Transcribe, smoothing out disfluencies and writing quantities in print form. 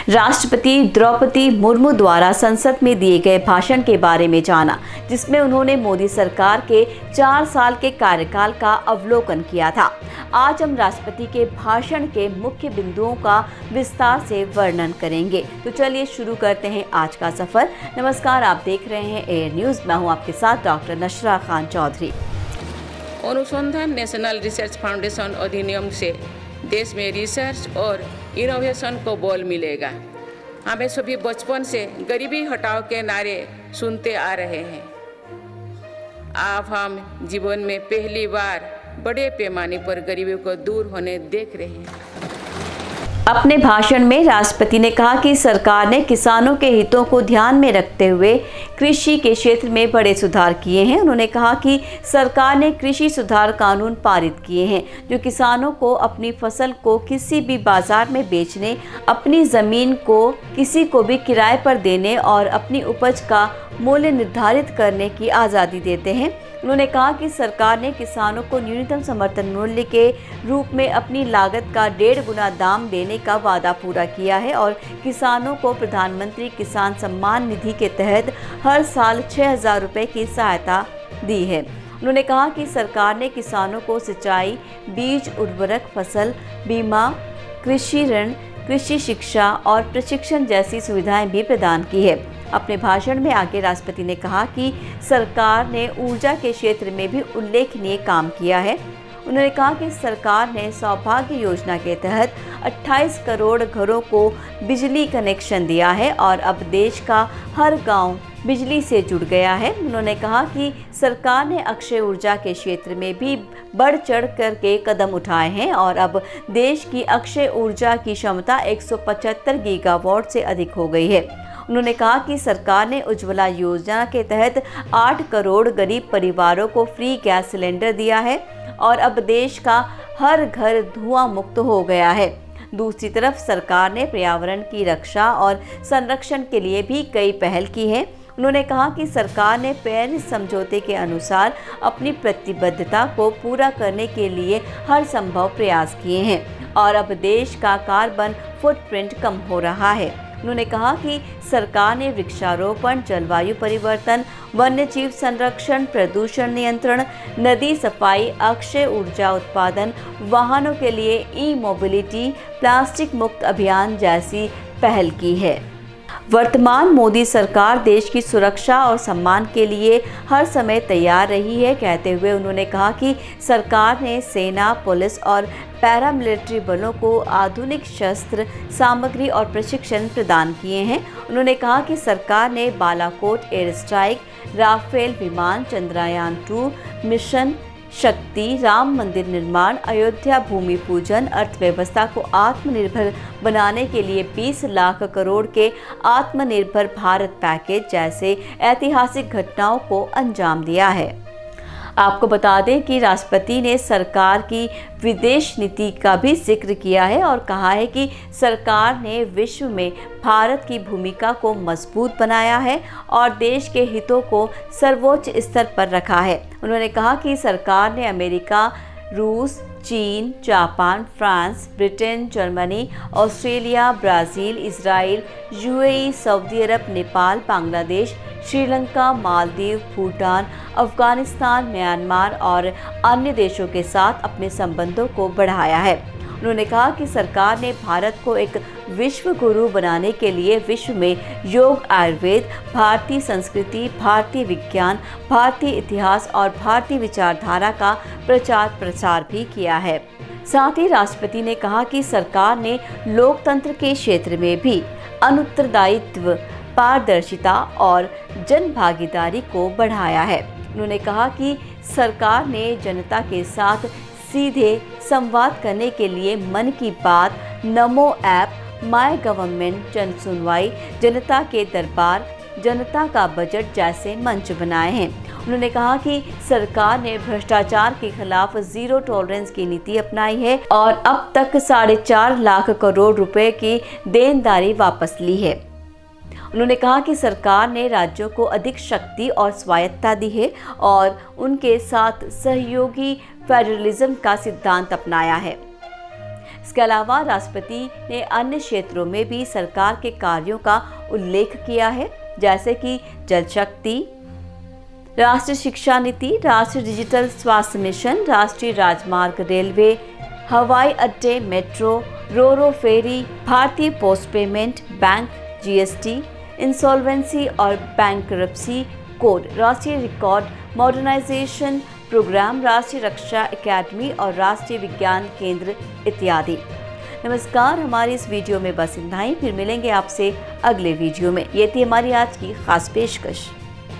राष्ट्रपति द्रौपदी मुर्मू द्वारा संसद में दिए गए भाषण के बारे में जाना, जिसमें उन्होंने मोदी सरकार के 4 साल के कार्यकाल का अवलोकन किया था। आज हम राष्ट्रपति के भाषण के मुख्य बिंदुओं का विस्तार से वर्णन करेंगे। तो चलिए शुरू करते हैं आज का सफर। नमस्कार, आप देख रहे हैं एयर न्यूज़। मैं हूं आपके साथ डॉक्टर नशरा खान चौधरी। अनुसंधान नेशनल रिसर्च फाउंडेशन अधिनियम से देश में रिसर्च और इनोवेशन को बल मिलेगा। हमें सभी बचपन से गरीबी हटाओ के नारे सुनते आ रहे हैं। अब हम जीवन में पहली बार बड़े पैमाने पर गरीबी को दूर होने देख रहे हैं। अपने भाषण में राष्ट्रपति ने कहा कि सरकार ने किसानों के हितों को ध्यान में रखते हुए कृषि के क्षेत्र में बड़े सुधार किए हैं। उन्होंने कहा कि सरकार ने कृषि सुधार कानून पारित किए हैं, जो किसानों को अपनी फसल को किसी भी बाजार में बेचने, अपनी ज़मीन को किसी को भी किराए पर देने और अपनी उपज का मूल्य निर्धारित करने की आज़ादी देते हैं। उन्होंने कहा कि सरकार ने किसानों को न्यूनतम समर्थन मूल्य के रूप में अपनी लागत का 1.5 गुना दाम देने का वादा पूरा किया है और किसानों को प्रधानमंत्री किसान सम्मान निधि के तहत हर साल 6,000 रुपये की सहायता दी है। उन्होंने कहा कि सरकार ने किसानों को सिंचाई, बीज, उर्वरक, फसल बीमा, कृषि ऋण, कृषि शिक्षा और प्रशिक्षण जैसी सुविधाएं भी प्रदान की है। अपने भाषण में आगे राष्ट्रपति ने कहा कि सरकार ने ऊर्जा के क्षेत्र में भी उल्लेखनीय काम किया है। उन्होंने कहा कि सरकार ने सौभाग्य योजना के तहत 28 करोड़ घरों को बिजली कनेक्शन दिया है और अब देश का हर गांव बिजली से जुड़ गया है। उन्होंने कहा कि सरकार ने अक्षय ऊर्जा के क्षेत्र में भी बढ़ चढ़ कर के कदम उठाए हैं और अब देश की अक्षय ऊर्जा की क्षमता 175 गीगावाट से अधिक हो गई है। उन्होंने कहा कि सरकार ने उज्ज्वला योजना के तहत 8 करोड़ गरीब परिवारों को फ्री गैस सिलेंडर दिया है और अब देश का हर घर धुआं मुक्त हो गया है। दूसरी तरफ सरकार ने पर्यावरण की रक्षा और संरक्षण के लिए भी कई पहल की है। उन्होंने कहा कि सरकार ने पेरिस समझौते के अनुसार अपनी प्रतिबद्धता को पूरा करने के लिए हर संभव प्रयास किए हैं और अब देश का कार्बन फुटप्रिंट कम हो रहा है। उन्होंने कहा कि सरकार ने वृक्षारोपण, जलवायु परिवर्तन, वन्यजीव संरक्षण, प्रदूषण नियंत्रण, नदी सफाई, अक्षय ऊर्जा उत्पादन, वाहनों के लिए ई-मोबिलिटी, प्लास्टिक मुक्त अभियान जैसी पहल की है। वर्तमान मोदी सरकार देश की सुरक्षा और सम्मान के लिए हर समय तैयार रही है, कहते हुए उन्होंने कहा कि सरकार ने सेना, पुलिस और पैरामिलिट्री बलों को आधुनिक शस्त्र सामग्री और प्रशिक्षण प्रदान किए हैं। उन्होंने कहा कि सरकार ने बालाकोट एयर स्ट्राइक, राफेल विमान, चंद्रयान 2 मिशन शक्ति, राम मंदिर निर्माण, अयोध्या भूमि पूजन, अर्थव्यवस्था को आत्मनिर्भर बनाने के लिए 20 लाख करोड़ के आत्मनिर्भर भारत पैकेज जैसे ऐतिहासिक घटनाओं को अंजाम दिया है। आपको बता दें कि राष्ट्रपति ने सरकार की विदेश नीति का भी जिक्र किया है और कहा है कि सरकार ने विश्व में भारत की भूमिका को मजबूत बनाया है और देश के हितों को सर्वोच्च स्तर पर रखा है। उन्होंने कहा कि सरकार ने अमेरिका, रूस, चीन, Japan, France, Britain, Germany, Australia, Brazil, Israel, UAE, सऊदी अरब, नेपाल, बांग्लादेश, श्रीलंका, मालदीव, भूटान, अफगानिस्तान, म्यांमार और अन्य देशों के साथ अपने संबंधों को बढ़ाया है। उन्होंने कहा कि सरकार ने भारत को एक विश्व गुरु बनाने के लिए विश्व में योग, आयुर्वेद, भारतीय संस्कृति, भारतीय विज्ञान, भारतीय इतिहास और भारतीय विचारधारा का प्रचार प्रसार भी किया है। साथ ही राष्ट्रपति ने कहा कि सरकार ने लोकतंत्र के क्षेत्र में भी अनुत्तरदायित्व, पारदर्शिता और जन भागीदारी को बढ़ाया है। उन्होंने कहा कि सरकार ने जनता के साथ सीधे संवाद करने के लिए मन की बात, नमो ऐप, माय गवर्नमेंट, जन सुनवाई, जनता के दरबार, जनता का बजट जैसे मंच बनाए हैं। उन्होंने कहा कि सरकार ने भ्रष्टाचार के खिलाफ जीरो टॉलरेंस की नीति अपनाई है और अब तक 4.5 लाख करोड़ रुपए की देनदारी वापस ली है। उन्होंने कहा कि सरकार ने राज्यों को अधिक शक्ति और स्वायत्तता दी है और उनके साथ सहयोगी फेडरलिज्म का सिद्धांत अपनाया है। इसके अलावा राष्ट्रपति ने अन्य क्षेत्रों में भी सरकार के कार्यों का उल्लेख किया है, जैसे कि जल शक्ति, राष्ट्रीय शिक्षा नीति, राष्ट्रीय डिजिटल स्वास्थ्य मिशन, राष्ट्रीय राजमार्ग, रेलवे, हवाई अड्डे, मेट्रो, रो फेरी, भारतीय post payment bank, GST, insolvency और बैंकरप्सी कोड, राष्ट्रीय रिकॉर्ड मॉडर्नाइजेशन प्रोग्राम, राष्ट्रीय रक्षा एकेडमी और राष्ट्रीय विज्ञान केंद्र इत्यादि। नमस्कार, हमारी इस वीडियो में बस इतना ही। फिर मिलेंगे आपसे अगले वीडियो में। ये थी हमारी आज की खास पेशकश।